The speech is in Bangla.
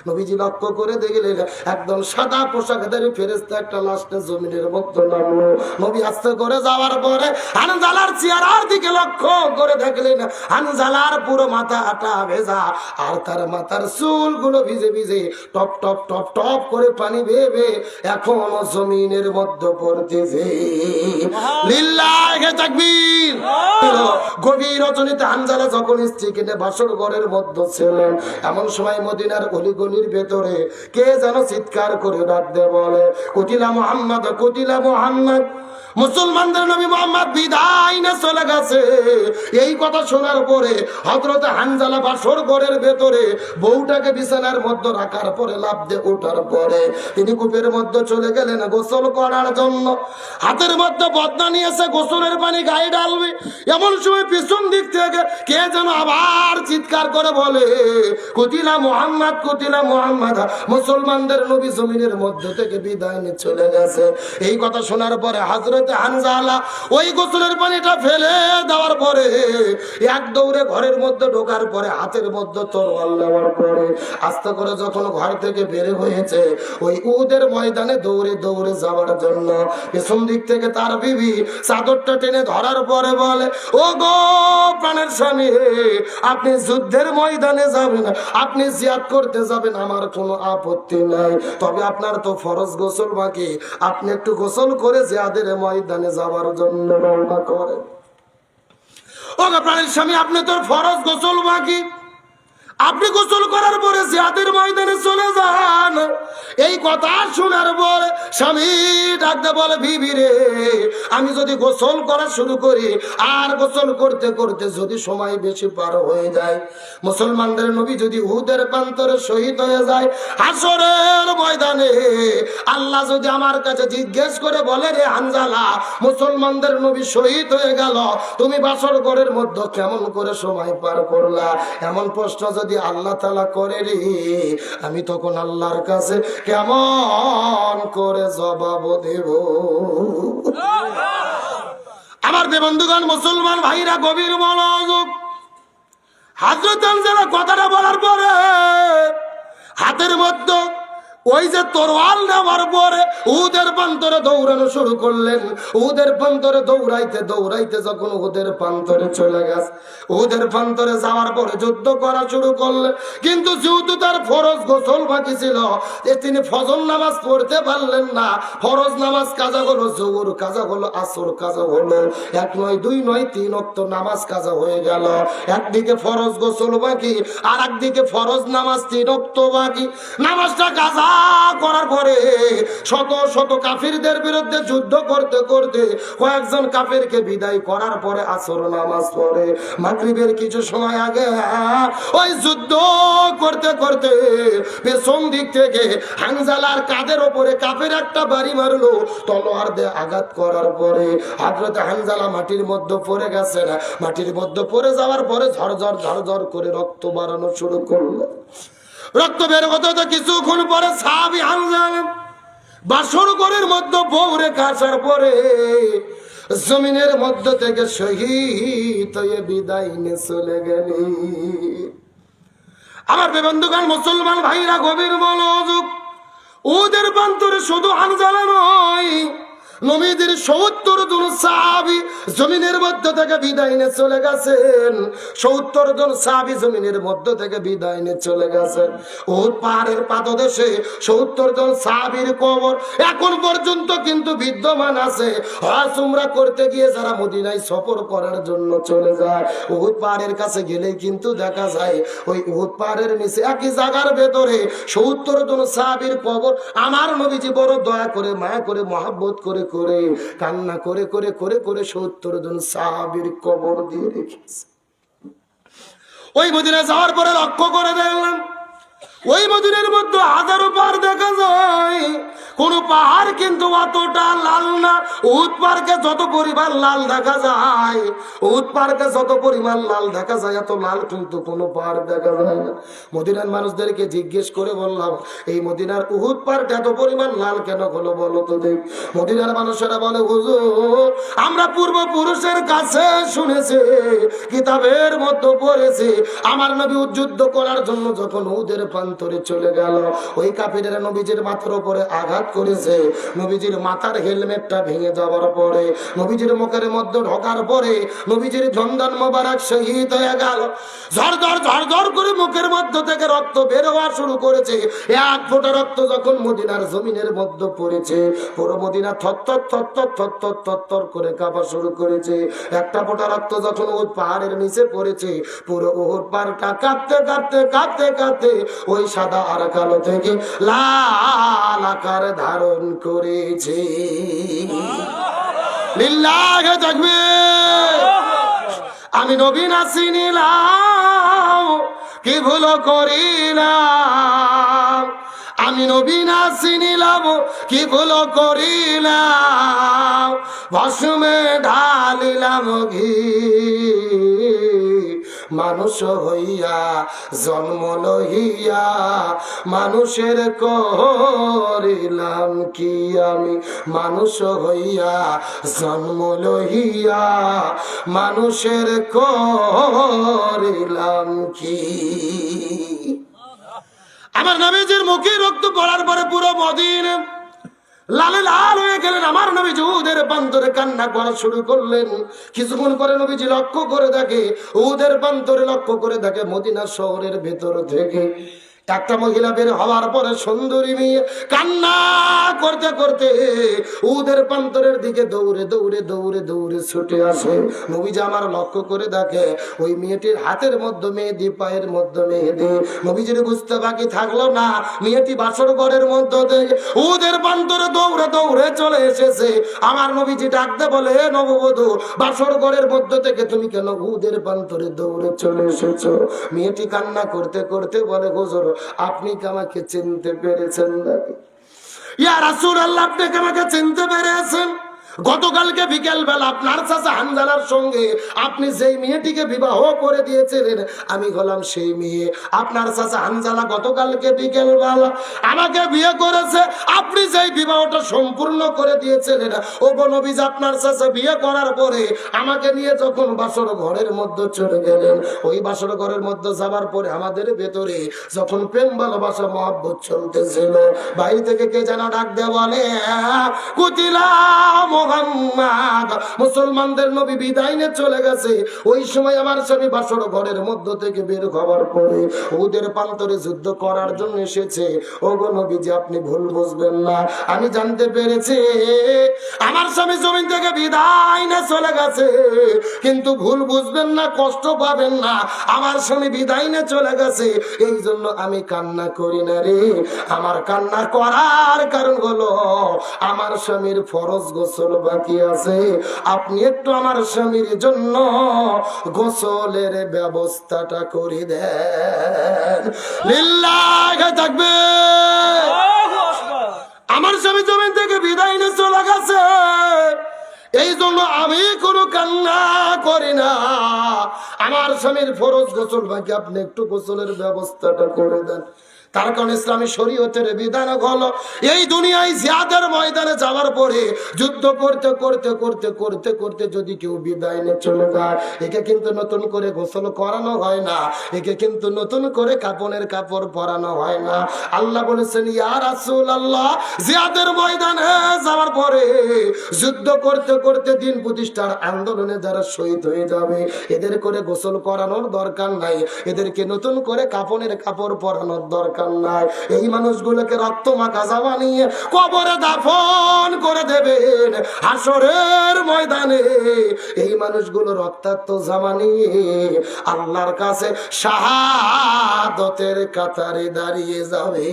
নবীজি লক্ষ্য করে দেখলেন একদম সাদা পোশাকধারী ফেরেশতা একটা লাশটা জমিনের মধ্যে নামলো। নবী আস্তে করে যাওয়ার পরে হানজালার চেহারার দিকে লক্ষ্য করে দেখলেন হানজালার পুরো মাথাটা ভেজা, আর তার মাথার চুলগুলো ভিজে ভিজে টপ টপ টপ টপ করে পানি বেয়ে বেয়ে এখনো জমিনের মধ্যে পড়তেছে। লিল্লাহি তাকবীর। গভীর রজনীতে হানজালা যখন স্ত্রীকে নিয়ে বাসর ঘরের মধ্যে ছিলেন, এমন সময় মদিনার গলির ভেতরে কে যেন চিৎকার করে ডাক দিয়ে বলে, কুতিলা মুহাম্মদ, কুতিলা মুহাম্মদ, মুসলমানদের নবী মুহাম্মদ বিদায় নিয়ে চলে গেছে। এই কথা শোনার পরে হযরত হানজালা বাসর ঘরের ভেতরে বউটাকে বিছানার মধ্যে রাখার পরে লাফ দিয়ে ওঠার পরে তিনি কূপের মধ্যে চলে গেলেন গোসল করার জন্য। হাতের মধ্যে বদনা নিয়েছে, গোসলের পানি গায়ে ডালবে। এমন সময় পিছন দিক থেকে কে যেন আবার চিৎকার করে বলে, কুতিলা মুহাম্মদ, কুতিলা মুহাম্মদ, মুসলমানদের নবী জমিনের মধ্যে থেকে বিদায় নিয়ে চলে গেছে। এই কথা শোনার পরে হযরত হানজালা ওই গোসলের পানিটা ফেলে দেওয়ার পরে এক দৌড়ে ঘরের মধ্যে ঢোকার পরে হাতের মধ্যে তরোয়াল নেওয়ার পরে আস্তে করে যখন ঘর থেকে বের হয়েছে ওই উহুদের ময়দানে দৌড়ে দৌড়ে যাওয়ার জন্য, পেছন দিক থেকে তার বিবি চাদরটা টেনে ধরার পরে বলে, ও গো প্রাণের স্বামী, আপনি যুদ্ধের ময়দানে যাবেন, আপনি জিহাদ করতে যাবেন, আমার কোনো আপত্তি নাই, তবে আপনার তো ফরজ গোসল বাকি, আপনি একটু গোসল করে জিহাদের ময়দানে যাওয়ার জন্য রওনা করেন। ও গো প্রাণের স্বামী, আপনি তো ফরজ গোসল বাকি, আপনি গোসল করার পরে জিহাদের ময়দানে চলে যান। এই কথা শোনার পর স্বামী ডাকতে বলে, বিবি রে, আমি যদি গোসল করা শুরু করি আর গোসল করতে করতে যদি সময় বেশি পার হয়ে যায়, মুসলমানদের নবী যদি উহুদের প্রান্তরে শহীদ হয়ে যায়, হাসরের ময়দানে আল্লাহ যদি আমার কাছে জিজ্ঞেস করে বলে, রে হানজালা, মুসলমানদের নবী শহীদ হয়ে গেল, তুমি বাসর ঘরের মধ্যে কেমন করে সময় পার করলা, এমন প্রশ্ন যদি আল্লাহ তাআলা করে রে, আমি তখন আল্লাহর কাছে কেমন করে জবাব দেব? আমার বন্ধুগণ, মুসলমান ভাইরা, গভীর মনোযোগ। হযরত হানজালা কথাটা বলার পরে হাতের মধ্যে ওই যে তরোয়াল নেওয়ার পরে উহুদের প্রান্তরে দৌড়ানো শুরু করলেন। উহুদের প্রান্তরে দৌড়াইতে দৌড়াইতে যখন উহুদের প্রান্তরে চলে গেছে, উহুদের প্রান্তরে যাওয়ার পরে যুদ্ধ করা শুরু করলেন। কিন্তু যেহেতু তার ফরজ গোসল বাকি ছিল, তিনি ফজর নামাজ পড়তে পারলেন না। ফরজ নামাজ কাজা হলো, জোহর কাজা হলো, আসর কাজা হলো, এক নয় দুই নয় তিন ওয়াক্ত নামাজ কাজা হয়ে গেল। একদিকে ফরজ গোসল বাকি, আর একদিকে ফরজ নামাজ তিন ওয়াক্ত বাকি। নামাজটা কাজা করার পরে শত শত কাফিরদের বিরুদ্ধে যুদ্ধ করতে করতে কয়েকজন কাফিরকে বিদায় করার পরে আসর নামাজ পড়ে মাগরিবের কিছু সময় আগে ওই যুদ্ধ করতে করতে পেছন দিক থেকে হানজালার কাঁধের ওপরে কাফের একটা বাড়ি মারলো। তলোয়ার দিয়ে আঘাত করার পরে হযরত হানজালা মাটির মধ্যে পড়ে গেছে। না, মাটির মধ্যে পড়ে যাওয়ার পরে ঝরঝর ঝরঝর করে রক্ত বাড়ানো শুরু করলো। রক্ত বের হতে হতে কিছুক্ষণ পরে সাহাবী হানজালা বাসর ঘরের মধ্যে বউ রেখে আসার পরে জমিনের মধ্য থেকে শহীদ হয়ে বিদায় নিয়ে চলে গেলি। আমার বন্ধুগণ, মুসলমান ভাইরা, গভীর মনোযোগ। ওদের প্রান্তরে শুধু হানজালা নয়, নবীদের ৭০ জন সাহাবী জমিনের মধ্য থেকে বিদায় নিয়ে চলে গেছেন। ৭০ জন সাহাবী জমিনের মধ্য থেকে বিদায় নিয়ে চলে গেছেন। উহুদ পাহাড়ের পাদদেশে ৭০ জন সাহাবীর কবর এখন পর্যন্ত কিন্তু বিদ্যমান আছে। হজ উমরা করতে গিয়ে যারা মদিনায় সফর করার জন্য চলে যায়, উহুদ পাহাড়ের কাছে গেলেই কিন্তু দেখা যায় ওই উহুদ পাহাড়ের নিচে একই জায়গার ভেতরে ৭০ জন সাহাবীর কবর আমার নবীজি বড় দয়া করে, মায়া করে, মহব্বত করে করে কান্না করে করে করে করে ৭০ জন সাহাবীর কবর দিয়ে রেখেছে। ওই মদিনা যাওয়ার পরে লক্ষ্য করে দেখলাম ওই মদিনার মধ্যে হাজারো পাহাড় দেখা যায়, কোন পাহাড় কিন্তু অতটা লাল না। উহুদ পাহাড়কে যত পরিমাণ লাল দেখা যায়, উহুদ পাহাড়কে যত পরিমাণ লাল দেখা যায়, এত লাল কিন্তু কোনো পাহাড় দেখা যায় না। মদিনার মানুষদেরকে জিজ্ঞেস করে বললাম, এই মদিনার উহুদ পাহাড়টা এত পরিমাণ লাল কেন হলো বলো তো দেখ। মদিনার মানুষেরা বলে, হুজুর, আমরা পূর্বপুরুষের কাছে শুনেছি, কিতাবের মধ্যে পড়েছি, আমার নবী যুদ্ধ করার জন্য যখন উহুদের প্রান্তরে চলে গেল। ওই কাফিরেরা নবীজির মাথার উপরে আঘাত করেছে। নবীজির মাথার হেলমেটটা ভেঙে যাওয়ার পরে, নবীজির মুখের মধ্যে ঢোকার পরে নবীজির জন্দান মোবারক শহীদ হয়ে গেল। ঝরঝর ঝরঝর করে মুখের মধ্য থেকে রক্ত বের হওয়া শুরু করেছে। এক ফোঁটা রক্ত যখন মদিনার জমিনের মধ্যে পড়েছে, পুরো মদিনা থরথর থরথর থরথর থরথর করে কাঁপা শুরু করেছে। একটা ফোঁটা রক্ত যখন উহুদ পাহাড়ের নিচে পড়েছে, পুরো উহুদ পাহাড়টা কাঁপতে কাঁপতে কাঁপতে কাঁপতে ওই সাদা আর কালো থেকে লাল আকার ধারণ করেছে। লিল্লাহে তাকবীর। আমি নবী না চিনিলাম, কি ভুল করিলাম। আমি নবী না চিনিলাম, কি ভুল করিলাম। ভস্মে ঢালিলাম ঘি, মানুষ হইয়া জন্ম লইয়া মানুষের করিলাম কি। আমি মানুষ হইয়া জন্ম লইয়া মানুষের করিলাম কি। আমার নবীজির মুখে রক্ত পড়ার পরে পুরো মদিনা লালে লাল হয়ে গেলেন। আমার নবীজি উহুদের প্রান্তরে কান্না করা শুরু করলেন। কিছুক্ষণ পরে নবীজি লক্ষ্য করে দেখে, উহুদের প্রান্তরে লক্ষ্য করে দেখে মদিনা শহরের ভেতর থেকে একটা মহিলা বের হওয়ার পরে সুন্দরী মেয়ে কান্না করতে করতে উহুদের প্রান্তরের দিকে দৌড়ে দৌড়ে দৌড়ে দৌড়ে ছুটে আসে। নবীজি আমার লক্ষ্য করে দেখে ওই মেয়েটির হাতের মধ্যে মেহেদি, পায়ের মধ্যে মেহেদি। নবীজির বুঝতে বাকি থাকলো না, মেয়েটি বাসর ঘরের মধ্যে থেকে উহুদের প্রান্তরে দৌড়ে দৌড়ে চলে এসেছে। আমার নবীজি ডাকতে বলে, হে নববধূ, বাসর ঘরের মধ্যে থেকে তুমি কেন উহুদের প্রান্তরে দৌড়ে চলে এসেছো? মেয়েটি কান্না করতে করতে বলে, হুজুর, আপনি কি আমাকে চিনতে পেরেছেন নাকি? ইয়া রাসূলুল্লাহ, আপনি কি আমাকে চিনতে পেরেছেন? গতকালকে বিকেল বেলা আপনার চাচা হানজালার সঙ্গে আপনি যেই মেয়েটিকে বিবাহ করে দিয়েছিলেন, আমি হলাম সেই মেয়ে। আপনার চাচা হানজালা গতকালকে বিকেল বেলা আমাকে বিয়ে করেছে। আপনি যেই বিবাহটা সম্পূর্ণ করে দিয়েছিলেন, ও নবী, আপনার চাচা বিয়ে করার পরে আমাকে নিয়ে যখন বাসর ঘরের মধ্যে চলে গেলেন, ওই বাসর ঘরের মধ্যে যাবার পরে আমাদের ভেতরে যখন প্রেম ভালোবাসা মহব্বত চলতেছিল, বাইরে থেকে কে যেন ডাক দেয়া বলে, কুতিলা মুহাম্মদ, মুসলমানদের নবী বিদায় নিয়ে চলে গেছে। ওই সময় আমার স্বামী বাসর ঘরের মধ্য থেকে বের হওয়ার পরে ওদের প্রান্তরে যুদ্ধ করার জন্য এসেছে। ওগো নবীজি, আপনি ভুল বুঝবেন না, আমি জানতে পেরেছি আমার স্বামী জমিন থেকে বিদায় নিয়ে চলে গেছে। কিন্তু ভুল বুঝবেন না, কষ্ট পাবেন না, আমার স্বামী বিদায় নিয়ে চলে গেছে, এই জন্য আমি কান্না করি না রে। আমার কান্না করার কারণ হলো আমার স্বামীর ফরজ গোসল বাকি আছে। আপনি একটু আমার স্বামীর জন্য গোসলের ব্যবস্থাটা করে দেন। লিল্লাহি তাকবীর। আমার স্বামী জমিন থেকে বিদায় নিয়ে চলে গেছে, এই জন্য আমি কোনো কান্না করি না। আমার স্বামীর ফরজ গোসল বাকি, আপনি একটু গোসলের ব্যবস্থাটা করে দেন। তার কারণ ইসলামী শরীয়তের বিধান হলো, এই দুনিয়ায় জিহাদের ময়দানে যাওয়ার পরে যুদ্ধ করতে করতে করতে করতে করতে যদি কেউ বিদায় নিয়ে চলে যায়, একে কিন্তু নতুন করে গোসল করানো হয় না, একে কিন্তু নতুন করে কাপড়ের কাপড় পরানো হয় না। আল্লাহ বলেছেন, ইয়া রাসূলুল্লাহ, জিহাদের ময়দানে যাওয়ার পরে যুদ্ধ করতে করতে দিন প্রতিষ্ঠার আন্দোলনে যারা শহীদ হয়ে যাবে, এদের করে গোসল করানোর দরকার নাই, এদেরকে নতুন করে কাপড়ের কাপড় পরানোর দরকার নাই। এই মানুষগুলোকে রক্ত মাখা জামা নিয়ে কবরে দাফন করে দেবেন হাসরের ময়দানে। এই মানুষগুলো রক্তাক্ত জামা নিয়ে আল্লাহর কাছে শাহাদাতের কাতারে দাঁড়িয়ে যাবে।